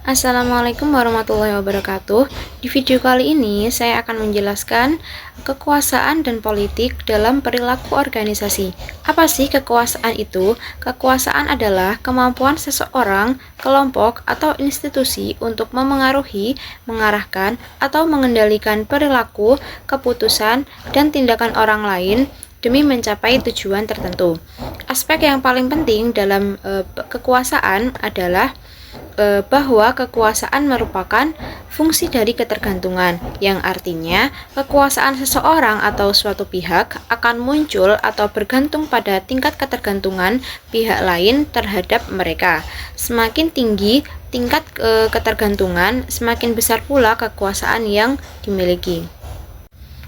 Assalamualaikum warahmatullahi wabarakatuh. Di video kali ini saya akan menjelaskan kekuasaan dan politik dalam perilaku organisasi. Apa sih kekuasaan itu? Kekuasaan adalah kemampuan seseorang, kelompok, atau institusi untuk memengaruhi, mengarahkan, atau mengendalikan perilaku, keputusan, dan tindakan orang lain demi mencapai tujuan tertentu. Aspek yang paling penting dalam kekuasaan adalah bahwa kekuasaan merupakan fungsi dari ketergantungan, yang artinya kekuasaan seseorang atau suatu pihak akan muncul atau bergantung pada tingkat ketergantungan pihak lain terhadap mereka. Semakin tinggi tingkat ketergantungan, semakin besar pula kekuasaan yang dimiliki.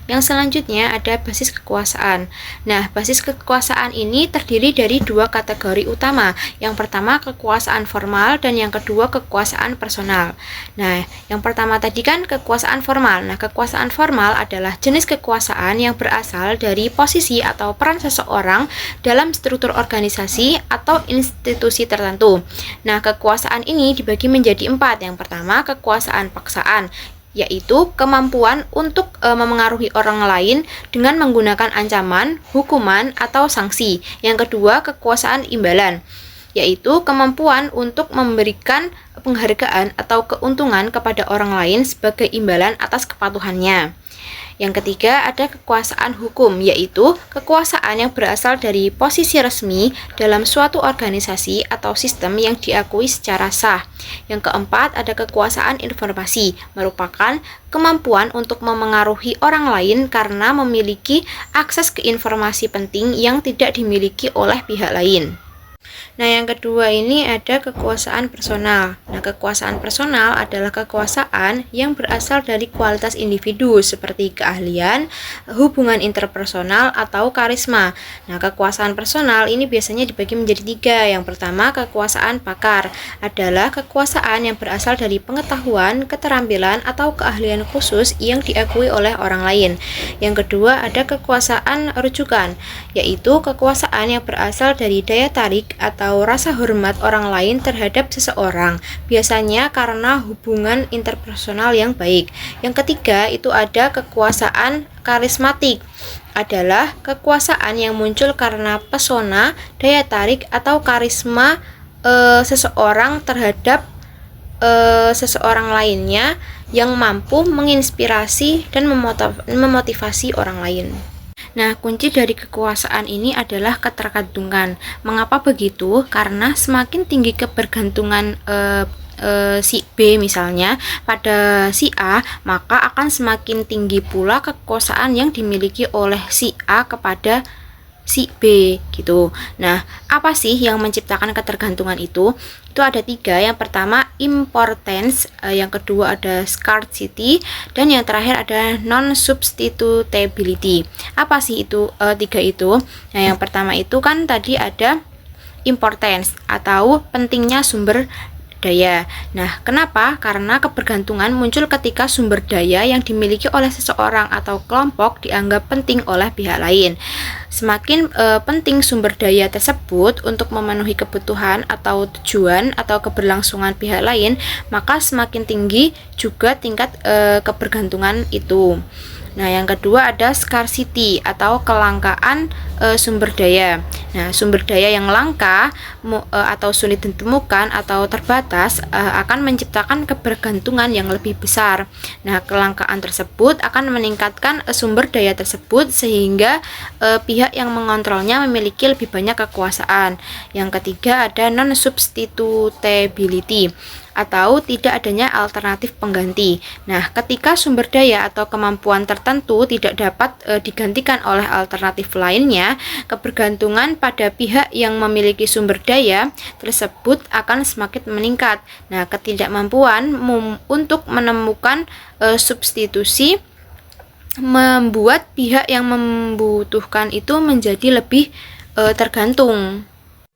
Yang selanjutnya ada basis kekuasaan. Nah, basis kekuasaan ini terdiri dari dua kategori utama. Yang pertama kekuasaan formal dan yang kedua kekuasaan personal. Nah, yang pertama tadi kan kekuasaan formal. Nah, kekuasaan formal adalah jenis kekuasaan yang berasal dari posisi atau peran seseorang dalam struktur organisasi atau institusi tertentu. Nah, kekuasaan ini dibagi menjadi 4. Yang pertama kekuasaan paksaan, yaitu kemampuan untuk memengaruhi orang lain dengan menggunakan ancaman, hukuman, atau sanksi. Yang kedua, kekuasaan imbalan, yaitu kemampuan untuk memberikan penghargaan atau keuntungan kepada orang lain sebagai imbalan atas kepatuhannya. Yang ketiga, ada kekuasaan hukum, yaitu kekuasaan yang berasal dari posisi resmi dalam suatu organisasi atau sistem yang diakui secara sah. Yang keempat, ada kekuasaan informasi, merupakan kemampuan untuk memengaruhi orang lain karena memiliki akses ke informasi penting yang tidak dimiliki oleh pihak lain. Nah, yang kedua ini ada kekuasaan personal. Nah, kekuasaan personal adalah kekuasaan yang berasal dari kualitas individu seperti keahlian, hubungan interpersonal, atau karisma. Nah, kekuasaan personal ini biasanya dibagi menjadi 3. Yang pertama, kekuasaan pakar adalah kekuasaan yang berasal dari pengetahuan, keterampilan, atau keahlian khusus yang diakui oleh orang lain. Yang kedua, ada kekuasaan rujukan, yaitu kekuasaan yang berasal dari daya tarik atau rasa hormat orang lain terhadap seseorang, biasanya karena hubungan interpersonal yang baik. Yang ketiga, itu ada kekuasaan karismatik, adalah kekuasaan yang muncul karena pesona, daya tarik, atau karisma seseorang terhadap seseorang lainnya yang mampu menginspirasi dan memotivasi orang lain. Nah, kunci dari kekuasaan ini adalah ketergantungan. Mengapa begitu? Karena semakin tinggi kebergantungan si B misalnya pada si A, maka akan semakin tinggi pula kekuasaan yang dimiliki oleh si A kepada si B gitu. Nah, apa sih yang menciptakan ketergantungan itu? Itu ada 3. Yang pertama importance, yang kedua ada scarcity, dan yang terakhir ada non-substitutability. Apa sih itu 3 itu? Nah, yang pertama itu kan tadi ada importance atau pentingnya sumber daya. Nah, kenapa? Karena kebergantungan muncul ketika sumber daya yang dimiliki oleh seseorang atau kelompok dianggap penting oleh pihak lain. Semakin penting sumber daya tersebut untuk memenuhi kebutuhan atau tujuan atau keberlangsungan pihak lain, maka semakin tinggi juga tingkat kebergantungan itu. Nah, yang kedua ada scarcity atau kelangkaan sumber daya. Nah, sumber daya yang langka atau sulit ditemukan atau terbatas akan menciptakan kebergantungan yang lebih besar. Nah, kelangkaan tersebut akan meningkatkan sumber daya tersebut sehingga pihak yang mengontrolnya memiliki lebih banyak kekuasaan. Yang ketiga ada non-substitutability atau tidak adanya alternatif pengganti. Nah, ketika sumber daya atau kemampuan tertentu tidak dapat digantikan oleh alternatif lainnya, kebergantungan pada pihak yang memiliki sumber daya tersebut akan semakin meningkat. Nah, ketidakmampuan untuk menemukan substitusi membuat pihak yang membutuhkan itu menjadi lebih tergantung.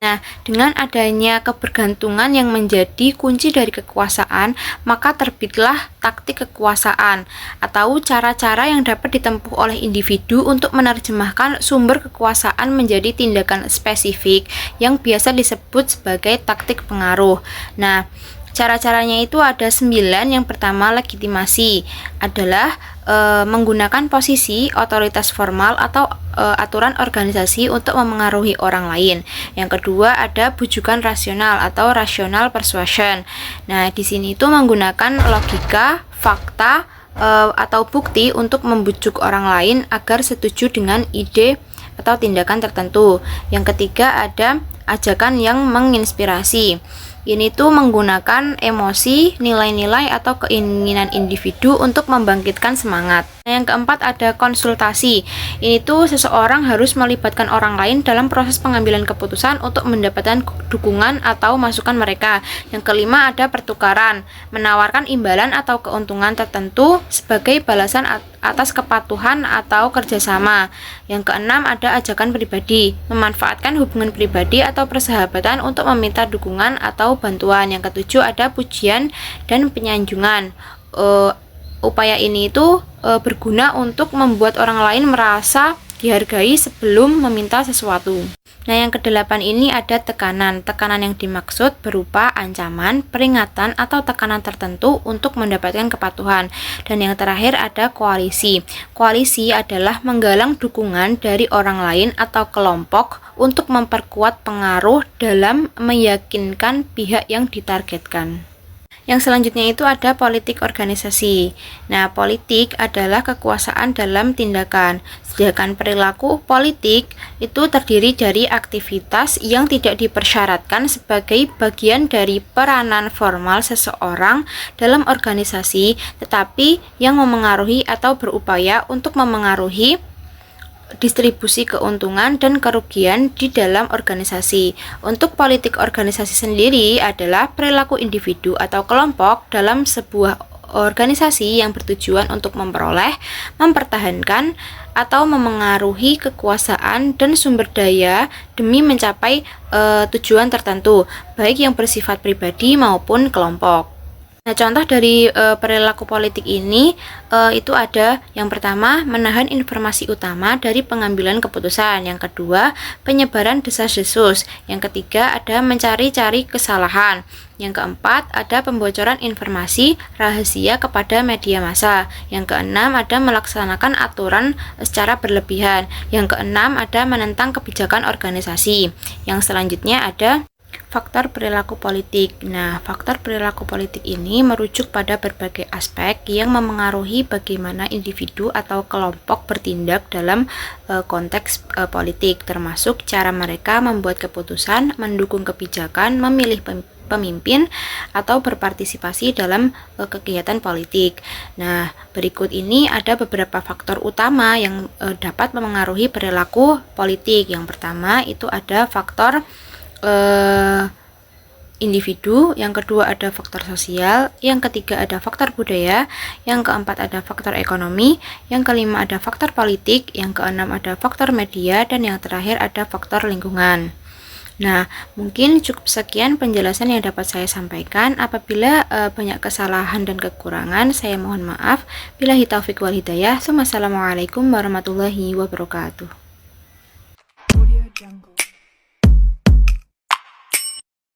Nah, dengan adanya kebergantungan yang menjadi kunci dari kekuasaan, maka terbitlah taktik kekuasaan atau cara-cara yang dapat ditempuh oleh individu untuk menerjemahkan sumber kekuasaan menjadi tindakan spesifik yang biasa disebut sebagai taktik pengaruh. Nah, Cara-caranya itu ada 9. Yang pertama, legitimasi adalah menggunakan posisi otoritas formal atau aturan organisasi untuk memengaruhi orang lain. Yang kedua ada bujukan rasional atau rational persuasion. Nah, di sini itu menggunakan logika, fakta, atau bukti untuk membujuk orang lain agar setuju dengan ide atau tindakan tertentu. Yang ketiga ada ajakan yang menginspirasi. Ini tuh menggunakan emosi, nilai-nilai atau keinginan individu untuk membangkitkan semangat. Nah, yang keempat ada konsultasi. Ini tuh seseorang harus melibatkan orang lain dalam proses pengambilan keputusan untuk mendapatkan dukungan atau masukan mereka. Yang kelima ada pertukaran, menawarkan imbalan atau keuntungan tertentu sebagai balasan atas kepatuhan atau kerjasama. Yang keenam ada ajakan pribadi, memanfaatkan hubungan pribadi atau persahabatan untuk meminta dukungan atau bantuan. Yang ketujuh ada pujian dan penyanjungan. Upaya ini itu berguna untuk membuat orang lain merasa dihargai sebelum meminta sesuatu. Nah, yang kedelapan ini ada tekanan. Tekanan yang dimaksud berupa ancaman, peringatan, atau tekanan tertentu untuk mendapatkan kepatuhan. Dan yang terakhir ada koalisi. Koalisi adalah menggalang dukungan dari orang lain atau kelompok untuk memperkuat pengaruh dalam meyakinkan pihak yang ditargetkan. Yang selanjutnya itu ada politik organisasi. Nah, politik adalah kekuasaan dalam tindakan. Sedangkan perilaku politik itu terdiri dari aktivitas yang tidak dipersyaratkan sebagai bagian dari peranan formal seseorang dalam organisasi, tetapi yang memengaruhi atau berupaya untuk memengaruhi distribusi keuntungan dan kerugian di dalam organisasi. Untuk politik organisasi sendiri adalah perilaku individu atau kelompok dalam sebuah organisasi yang bertujuan untuk memperoleh, mempertahankan, atau memengaruhi kekuasaan dan sumber daya demi mencapai tujuan tertentu, baik yang bersifat pribadi maupun kelompok. Nah, contoh dari perilaku politik ini itu ada yang pertama, menahan informasi utama dari pengambilan keputusan. Yang kedua, penyebaran desas-desus. Yang ketiga, ada mencari-cari kesalahan. Yang keempat, ada pembocoran informasi rahasia kepada media massa. Yang keenam, ada melaksanakan aturan secara berlebihan. Yang keenam, ada menentang kebijakan organisasi. Yang selanjutnya ada faktor perilaku politik. Nah, faktor perilaku politik ini merujuk pada berbagai aspek yang memengaruhi bagaimana individu atau kelompok bertindak dalam konteks politik, termasuk cara mereka membuat keputusan, mendukung kebijakan, memilih pemimpin, atau berpartisipasi dalam kegiatan politik. Nah, berikut ini ada beberapa faktor utama yang dapat memengaruhi perilaku politik. Yang pertama itu ada faktor individu, yang kedua ada faktor sosial, yang ketiga ada faktor budaya, yang keempat ada faktor ekonomi, yang kelima ada faktor politik, yang keenam ada faktor media, dan yang terakhir ada faktor lingkungan. Nah, mungkin cukup sekian penjelasan yang dapat saya sampaikan. Apabila banyak kesalahan dan kekurangan, saya mohon maaf. Billahi taufiq wal hidayah. Wassalamualaikum warahmatullahi wabarakatuh.